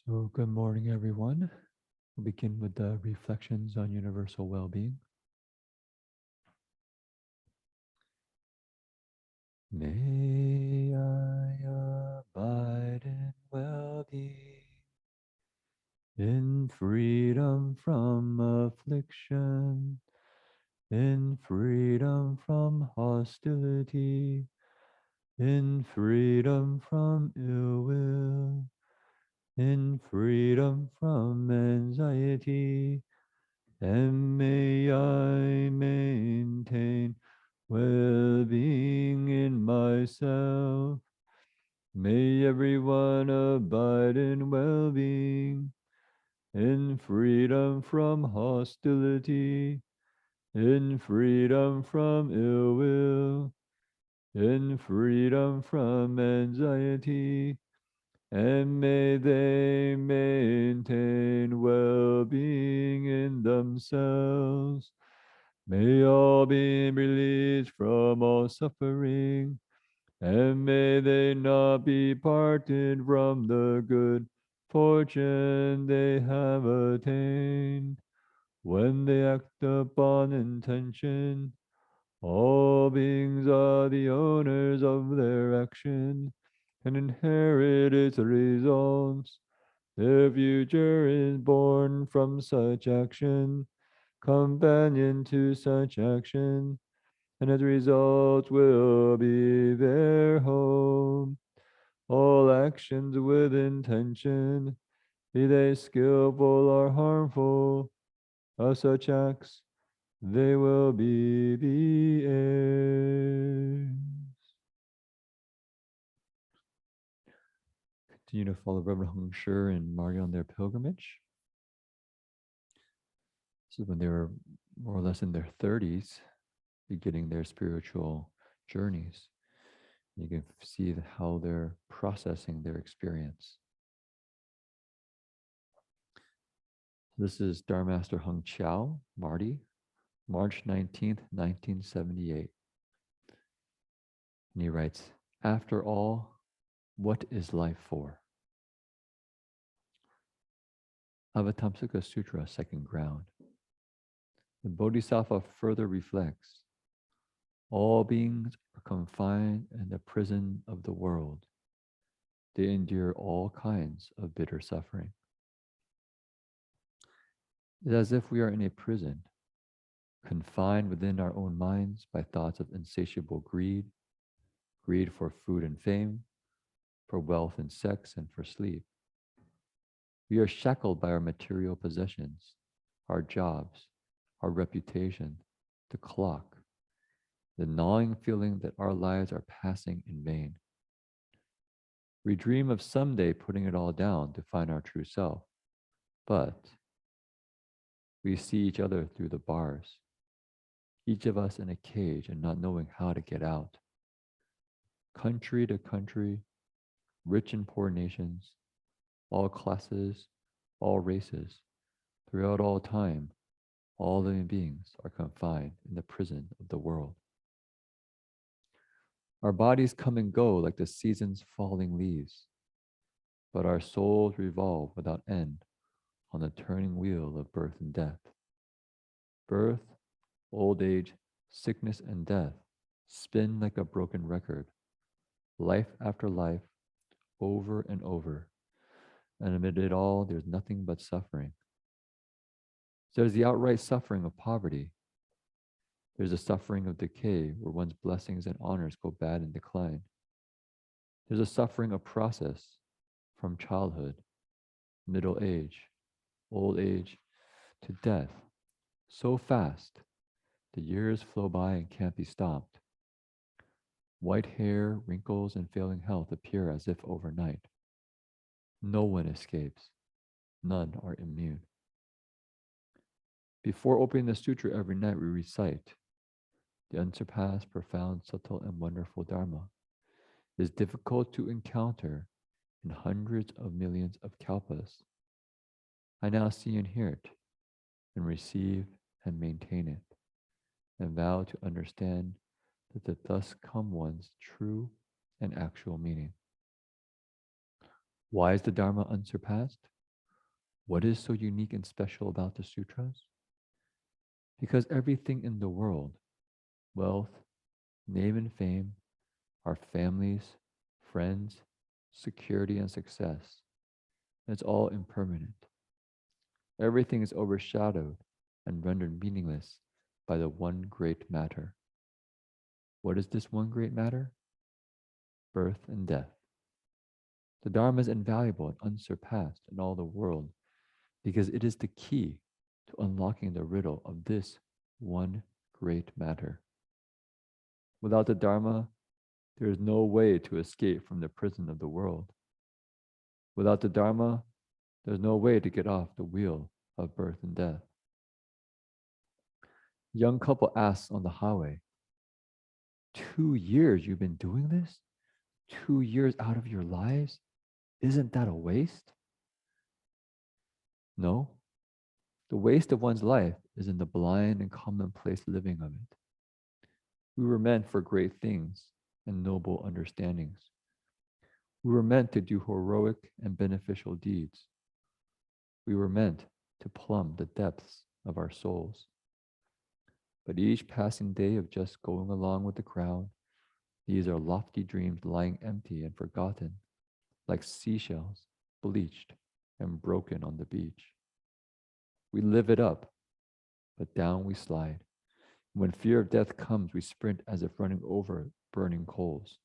So, good morning, everyone. We'll begin with the reflections on universal well being. May I abide in well being, in freedom from affliction, in freedom from hostility, in freedom from ill will, in freedom from anxiety, and may I maintain well-being in myself. May everyone abide in well-being, in freedom from hostility, in freedom from ill will, in freedom from anxiety, and may they maintain well-being in themselves. May all be released from all suffering, and may they not be parted from the good fortune they have attained. When they act upon intention, all beings are the owners of their action and inherit its results. Their future is born from such action, companion to such action, and its results will be their home. All actions with intention, be they skillful or harmful, of such acts, they will be the heirs. Continue to follow Reverend Heng Sher and Mario on their pilgrimage. This is when they were more or less in their 30s, beginning their spiritual journeys. You can see how they're processing their experience. This is Dharma Master Hung Chao, Marty, March 19th, 1978. And he writes, after all, what is life for? Avatamsaka Sutra, second ground. The Bodhisattva further reflects, all beings are confined in the prison of the world. They endure all kinds of bitter suffering. It is as if we are in a prison, confined within our own minds by thoughts of insatiable greed, greed for food and fame, for wealth and sex, and for sleep. We are shackled by our material possessions, our jobs, our reputation, the clock, the gnawing feeling that our lives are passing in vain. We dream of someday putting it all down to find our true self, but we see each other through the bars, each of us in a cage and not knowing how to get out. Country to country, rich and poor nations, all classes, all races, throughout all time, all living beings are confined in the prison of the world. Our bodies come and go like the season's falling leaves, but our souls revolve without end on the turning wheel of birth and death. Birth, old age, sickness, and death spin like a broken record, life after life, over and over. And amid it all, there's nothing but suffering. There's the outright suffering of poverty. There's the suffering of decay, where one's blessings and honors go bad and decline. There's a suffering of process from childhood, middle age, old age, to death, so fast the years flow by and can't be stopped. White hair, wrinkles, and failing health appear as if overnight. No one escapes. None are immune. Before opening the sutra every night, we recite, the unsurpassed, profound, subtle, and wonderful Dharma is difficult to encounter in hundreds of millions of kalpas. I now see and hear it, and receive and maintain it, and vow to understand that the thus come one's true and actual meaning. Why is the Dharma unsurpassed? What is so unique and special about the sutras? Because everything in the world, wealth, name and fame, our families, friends, security and success, it's all impermanent. Everything is overshadowed and rendered meaningless by the one great matter. What is this one great matter? Birth and death. The Dharma is invaluable and unsurpassed in all the world because it is the key to unlocking the riddle of this one great matter. Without the Dharma, there is no way to escape from the prison of the world. Without the Dharma, there's no way to get off the wheel of birth and death. Young couple asks on the highway, 2 years you've been doing this? 2 years out of your lives? Isn't that a waste? No. The waste of one's life is in the blind and commonplace living of it. We were meant for great things and noble understandings. We were meant to do heroic and beneficial deeds. We were meant to plumb the depths of our souls. But each passing day of just going along with the crowd, these are lofty dreams lying empty and forgotten, like seashells bleached and broken on the beach. We live it up, but down we slide. When fear of death comes, we sprint as if running over burning coals.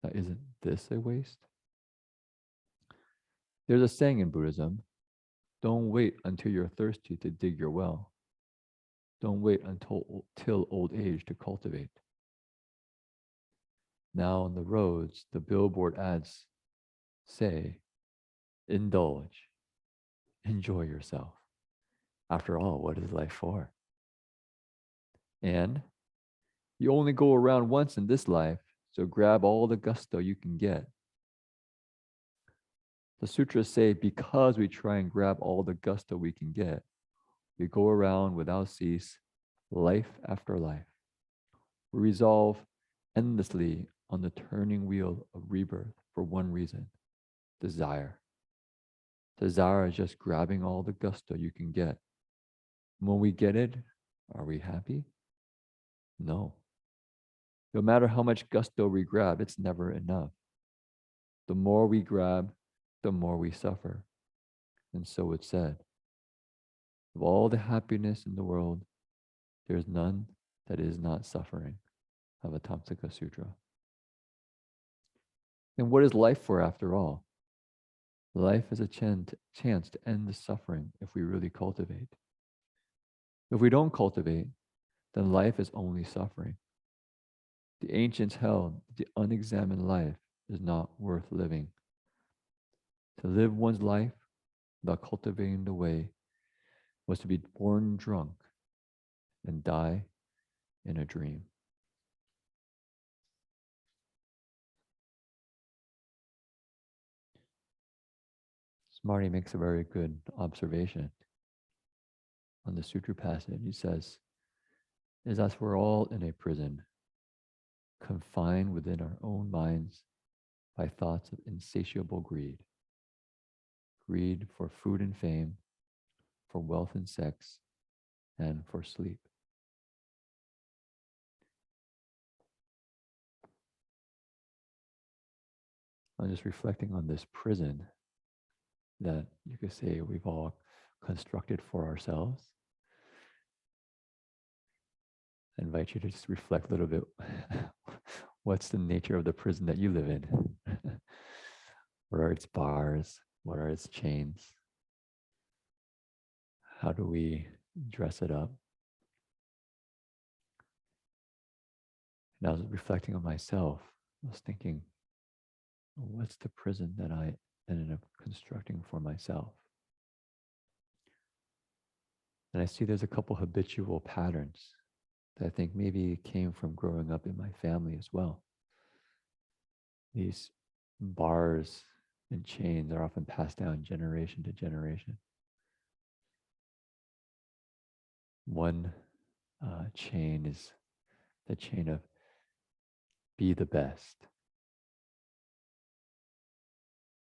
Now, isn't this a waste? There's a saying in Buddhism, don't wait until you're thirsty to dig your well. Don't wait till old age to cultivate. Now on the roads, the billboard ads say, indulge, enjoy yourself. After all, what is life for? And you only go around once in this life, so grab all the gusto you can get. The sutras say because we try and grab all the gusto we can get, we go around without cease, life after life. We resolve endlessly on the turning wheel of rebirth for one reason, desire. Desire is just grabbing all the gusto you can get. When we get it, are we happy? No. No matter how much gusto we grab, it's never enough. The more we grab, the more we suffer. And so it's said, of all the happiness in the world, there's none that is not suffering. Avatamsaka Sutra. And what is life for after all? Life is a chance to end the suffering if we really cultivate. If we don't cultivate, then life is only suffering. The ancients held the unexamined life is not worth living. To live one's life without cultivating the way was to be born drunk and die in a dream. Smarty makes a very good observation on the sutra passage. He says, is as we're all in a prison, confined within our own minds by thoughts of insatiable greed. Greed for food and fame, for wealth and sex, and for sleep. I'm just reflecting on this prison that you could say we've all constructed for ourselves. I invite you to just reflect a little bit. What's the nature of the prison that you live in? What are its bars? What are its chains? How do we dress it up? And I was reflecting on myself. I was thinking, what's the prison that I ended up constructing for myself? And I see there's a couple habitual patterns that I think maybe came from growing up in my family as well. These bars and chains are often passed down generation to generation. One chain is the chain of be the best.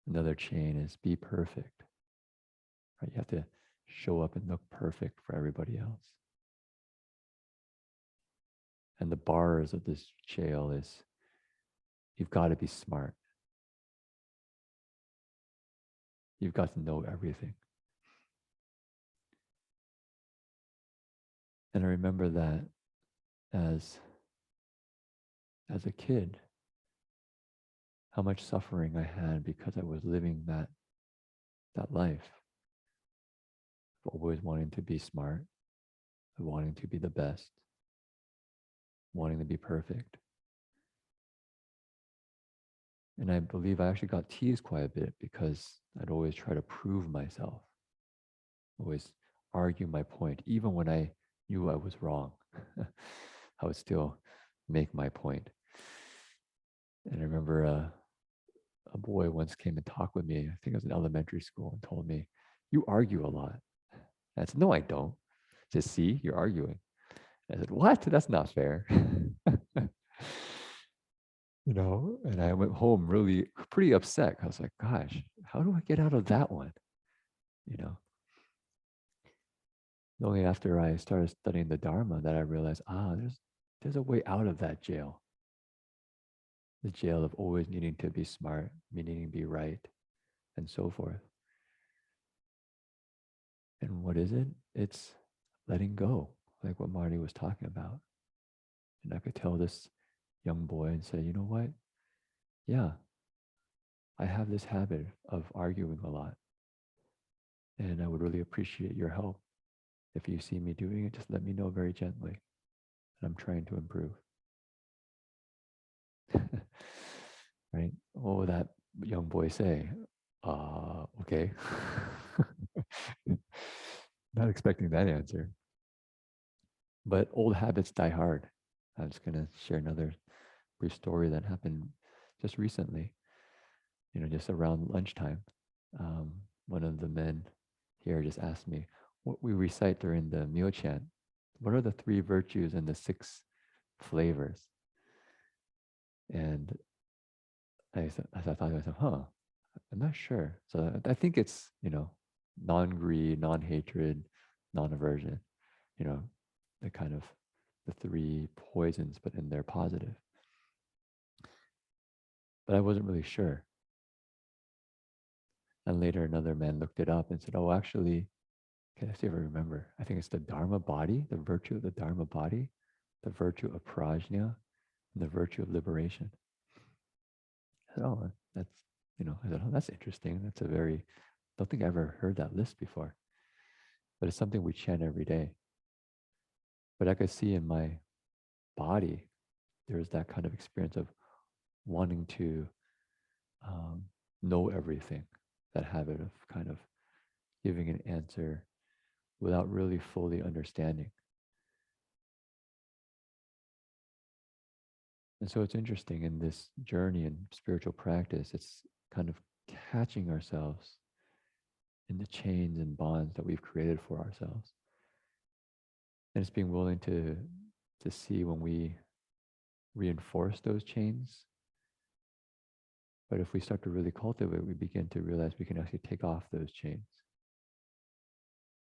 Another chain is be perfect. Right? You have to show up and look perfect for everybody else. And the bars of this jail is you've got to be smart. You've got to know everything. And I remember that as a kid, how much suffering I had because I was living that life of always wanting to be smart, of wanting to be the best, wanting to be perfect. And I believe I actually got teased quite a bit because I'd always try to prove myself, always argue my point, even when I knew I was wrong. I would still make my point. And I remember a boy once came and talked with me, I think it was in elementary school, and told me, "You argue a lot." And I said, "No, I don't." He said, "See, you're arguing." And I said, "What? That's not fair." And I went home really pretty upset. I was like, gosh, how do I get out of that one? You know, only after I started studying the Dharma that I realized, there's a way out of that jail. The jail of always needing to be smart, needing to be right, and so forth. And what is it? It's letting go, like what Marty was talking about. And I could tell this young boy and say, you know what? Yeah, I have this habit of arguing a lot. And I would really appreciate your help. If you see me doing it, just let me know very gently. And I'm trying to improve. Right? What would that young boy say? Okay. Not expecting that answer. But old habits die hard. I'm just going to share another brief story that happened just recently, just around lunchtime. One of the men here just asked me what we recite during the meal chant. What are the 3 virtues and the 6 flavors? And I thought to myself, I'm not sure. So I think it's, non-greed, non-hatred, non-aversion, the kind of the 3 poisons, but in their positive. But I wasn't really sure. And later another man looked it up and said, oh, actually, can I see if I remember? I think it's the Dharma body, the virtue of the Dharma body, the virtue of prajna, and the virtue of liberation. I said, oh, that's, I said, oh, that's interesting. That's a very, don't think I ever heard that list before. But it's something we chant every day. But I could see in my body, there's that kind of experience of wanting to know everything, that habit of kind of giving an answer without really fully understanding. And so it's interesting in this journey in spiritual practice, it's kind of catching ourselves in the chains and bonds that we've created for ourselves. And it's being willing to see when we reinforce those chains. But if we start to really cultivate, we begin to realize we can actually take off those chains.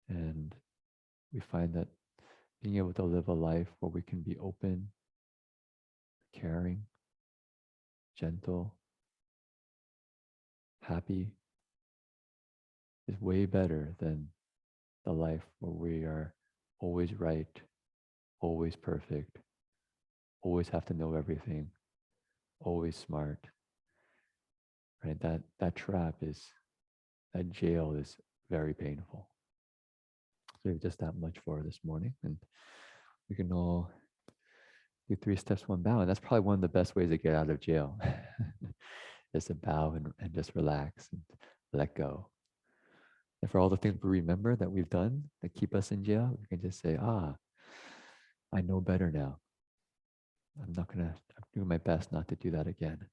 And we find that being able to live a life where we can be open, caring, gentle, happy is way better than the life where we are always right, always perfect, always have to know everything, always smart. Right? That trap is, that jail is very painful. So just that much for this morning. And we can all do 3 steps, 1 bow. And that's probably one of the best ways to get out of jail. Is to bow and just relax and let go. And for all the things we remember that we've done that keep us in jail, we can just say, I know better now. I'm doing my best not to do that again.